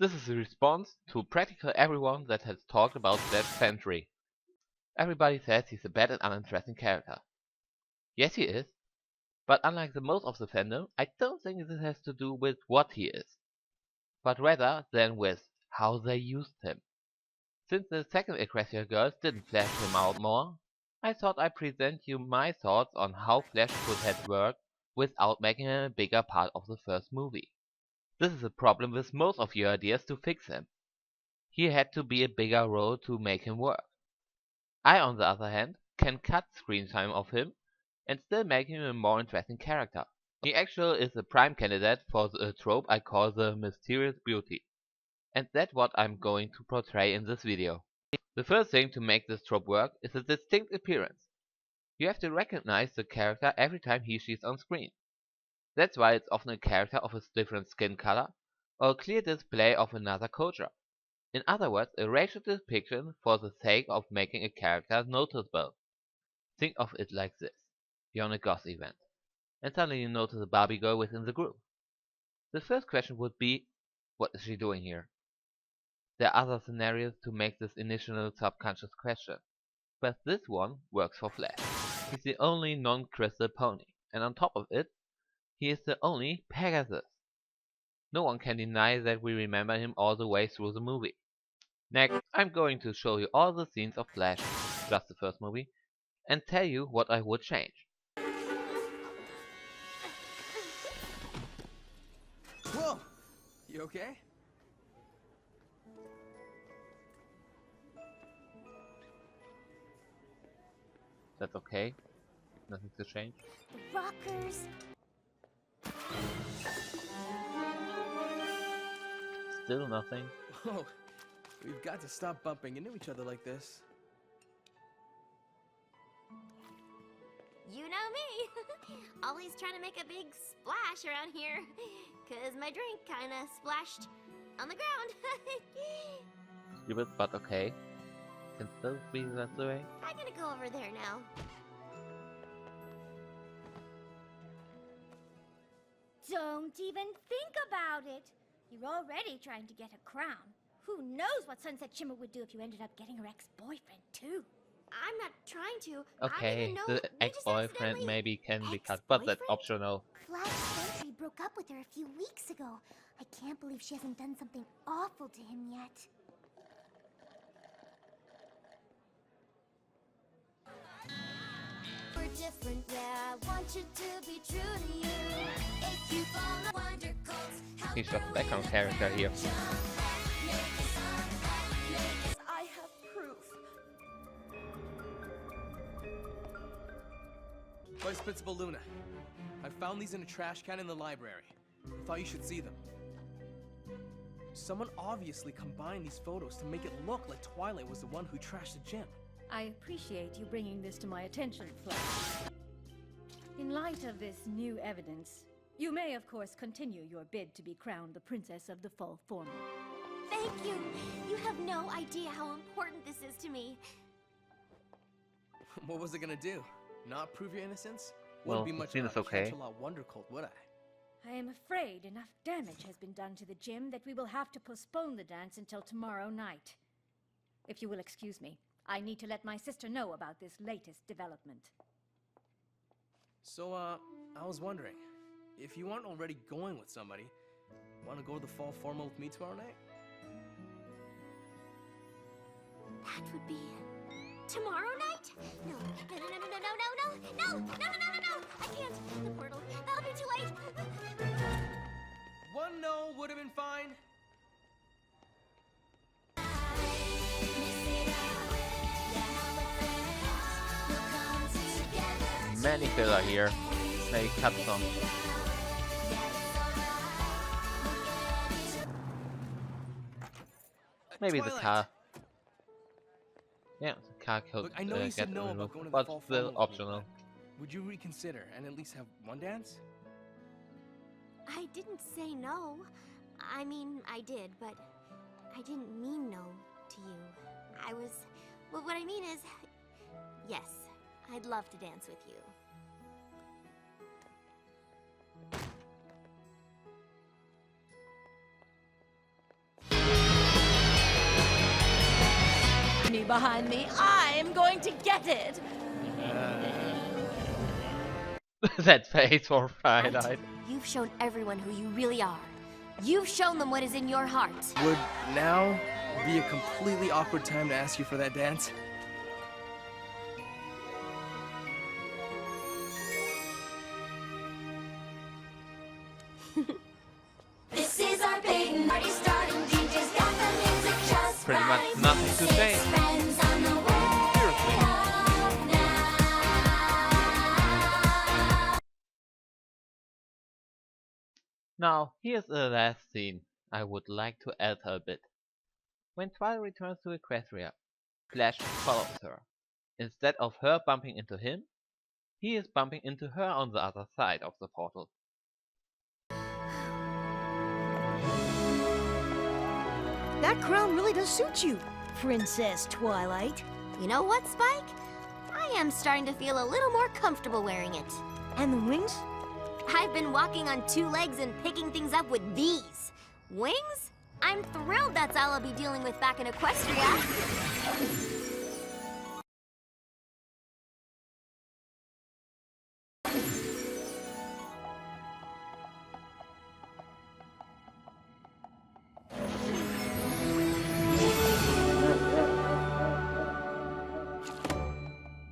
This is a response to practically everyone that has talked about Flash Sentry. Everybody says he's a bad and uninteresting character. Yes, he is, but unlike the most of the fandom, I don't think this has to do with what he is, but rather than with how they used him. Since the second Ecclesia girls didn't flesh him out more, I thought I'd present you my thoughts on how Flash could have worked without making him a bigger part of the first movie. This is a problem with most of your ideas to fix him. He had to be a bigger role to make him work. I, on the other hand, can cut screen time of him and still make him a more interesting character. He actually is a prime candidate for the trope I call the mysterious beauty. And that's what I'm going to portray in this video. The first thing to make this trope work is a distinct appearance. You have to recognize the character every time she's on screen. That's why it's often a character of a different skin color or a clear display of another culture. In other words, a racial depiction for the sake of making a character noticeable. Think of it like this. You're on a goth event, and suddenly you notice a Barbie girl within the group. The first question would be, what is she doing here? There are other scenarios to make this initial subconscious question, but this one works for Flash. He's the only non-crystal pony, and on top of it, he is the only Pegasus. No one can deny that we remember him all the way through the movie. Next, I'm going to show you all the scenes of Flash, just the first movie, and tell you what I would change. Whoa! You okay? That's okay. Nothing to change. The rockers. Still nothing. Whoa! We've got to stop bumping into each other like this. You know me. Always trying to make a big splash around here. Cause my drink kinda splashed on the ground. Stupid, but okay. Can still be that way. I'm gonna go over there now. Don't even think about it. You're already trying to get a crown. Who knows what Sunset Shimmer would do if you ended up getting her ex-boyfriend, too? I'm not trying to. Okay, the ex-boyfriend maybe can be cut, but that's optional. Flash Sentry broke up with her a few weeks ago. I can't believe she hasn't done something awful to him yet. We're different, yeah. I want you to be true to you. If you follow Wonder Colts, He's just a background character here. I have proof. Vice Principal Luna, I found these in a trash can in the library. I thought you should see them. Someone obviously combined these photos to make it look like Twilight was the one who trashed the gym. I appreciate you bringing this to my attention, Flash. In light of this new evidence, you may of course continue your bid to be crowned the Princess of the Fall Formal. Thank you. You have no idea how important this is to me. What was it gonna do? Not prove your innocence? Well, Wouldn't be much seems of a okay. Cancel Out Wonder Cult, would I? I am afraid enough damage has been done to the gym that we will have to postpone the dance until tomorrow night. If you will excuse me, I need to let my sister know about this latest development. So, I was wondering, if you aren't already going with somebody, wanna go to the fall formal with me tomorrow night? That would be tomorrow night? No, no, no, no, no, no, no, no, no, no, no, no, no, no! I can't. The portal. That'll be too late. One no would have been fine. Many filler here. Maybe cut some. Maybe the Twilight. car. Yeah, the car could Look, I know you get said no about removed, going to the but fall still formal with me, optional. but would you reconsider and at least have one dance? I didn't say no. I mean, I did, but I didn't mean no to you. I was... Well, what I mean is... Yes, I'd love to dance with you. behind me. I'm going to get it. That face for Right? Twilight. You've shown everyone who you really are. You've shown them what is in your heart. Would now be a completely awkward time to ask you for that dance? This is our big party starting. DJ's got the music just Pretty much right. nothing to say. Six friends on the way Seriously. up now. Now, here's the last scene I would like to alter a bit. When Twilight returns to Equestria, Flash follows her. Instead of her bumping into him, he is bumping into her on the other side of the portal. That crown really does suit you, Princess Twilight. You know what, Spike? I am starting to feel a little more comfortable wearing it. And the wings? I've been walking on two legs and picking things up with these. Wings? I'm thrilled that's all I'll be dealing with back in Equestria.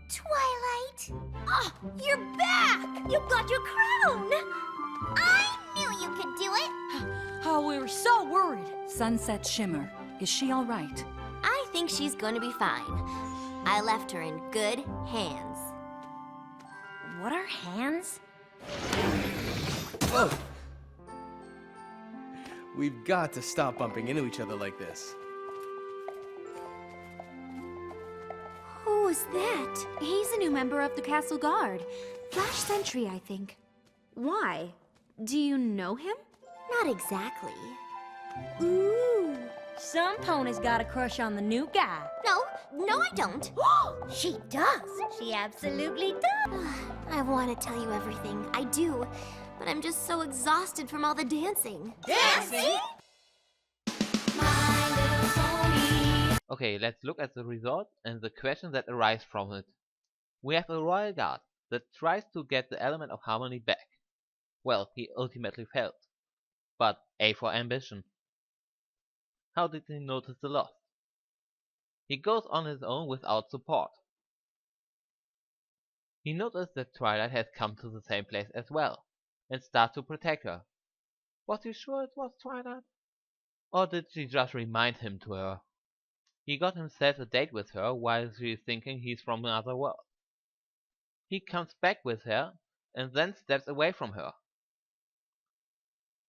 Twilight! Oh, you're back! You got your crown! I knew you could do it! Oh, we were so worried. Sunset Shimmer, is she all right? I think she's going to be fine. I left her in good hands. What are hands? Whoa! We've got to stop bumping into each other like this. Who's that? He's a new member of the Castle Guard. Flash Sentry, I think. Why? Do you know him? Not exactly. Ooh, some pony's got a crush on the new guy. No, I don't. She does. She absolutely does. I want to tell you everything. I do. But I'm just so exhausted from all the dancing. Dancing? My little pony. Okay, let's look at the result and the questions that arise from it. We have a royal guard that tries to get the element of harmony back. Well, he ultimately failed. But A for ambition. How did he notice the loss? He goes on his own without support. He noticed that Twilight has come to the same place as well, and starts to protect her. Was he sure it was Twilight? Or did she just remind him to her? He got himself a date with her while she is thinking he's from another world. He comes back with her, and then steps away from her.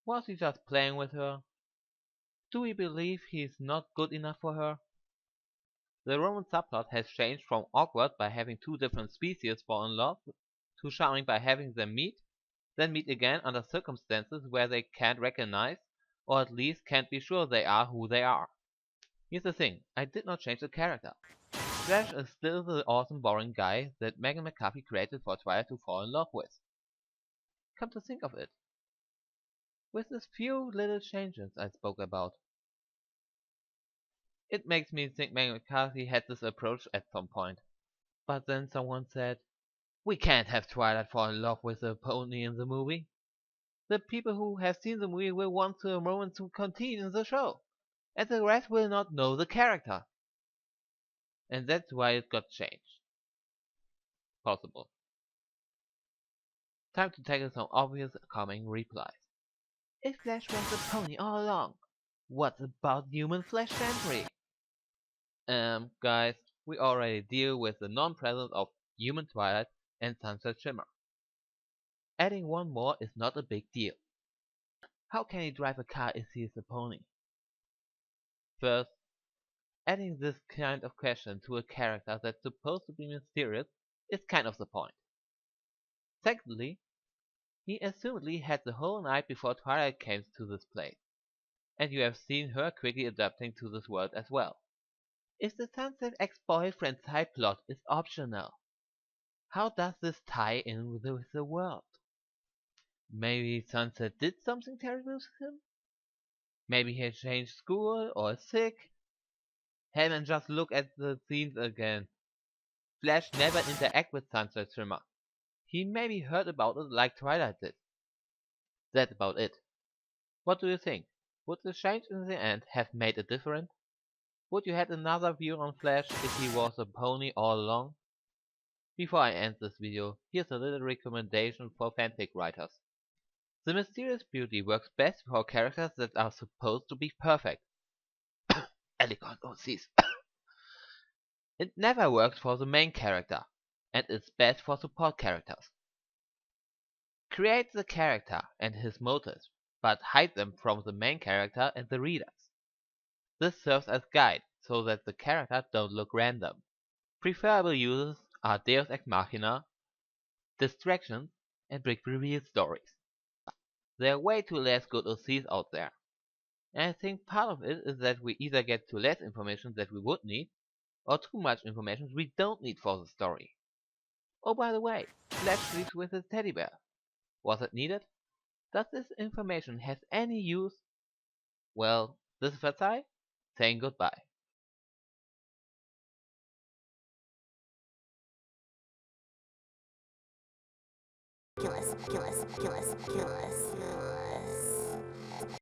Was he just playing with her? Do we believe he's not good enough for her? The Roman subplot has changed from awkward by having two different species fall in love to charming by having them meet, then meet again under circumstances where they can't recognize, or at least can't be sure they are who they are. Here's the thing, I did not change the character. Flash is still the awesome boring guy that Megan McCarthy created for Twilight to fall in love with. Come to think of it, with these few little changes I spoke about. It makes me think Megan McCarthy had this approach at some point. But then someone said, we can't have Twilight fall in love with a pony in the movie. The people who have seen the movie will want the moment to continue in the show, and the rest will not know the character. And that's why it got changed. Possible. Time to tackle some obvious coming replies. If Flash was a pony all along, what about human Flash Sentry? Guys, we already deal with the non-presence of human Twilight and Sunset Shimmer. Adding one more is not a big deal. How can he drive a car if he is a pony? First, adding this kind of question to a character that's supposed to be mysterious is kind of the point. Secondly, he assumedly had the whole night before Twilight came to this place, and you have seen her quickly adapting to this world as well. If the Sunset ex-boyfriend side plot is optional, how does this tie in with the world? Maybe Sunset did something terrible to him? Maybe he changed school or is sick? Hey man, just look at the scenes again. Flash never interacted with Sunset Shimmer. He maybe heard about it like Twilight did. That's about it. What do you think? Would the change in the end have made a difference? Would you had another view on Flash if he was a pony all along? Before I end this video, here's a little recommendation for fanfic writers. The mysterious beauty works best for characters that are supposed to be perfect. Elegant OCs. It never works for the main character, and it's best for support characters. Create the character and his motives, but hide them from the main character and the readers. This serves as guide so that the character don't look random. Preferable uses are Deus Ex Machina, distractions, and big reveal stories. There are way too less good OCs out there. And I think part of it is that we either get too less information that we would need, or too much information we don't need for the story. Oh, by the way, Flash sleeps with his teddy bear. Was it needed? Does this information have any use? Well, this is Fatsai, saying goodbye. Ridiculous.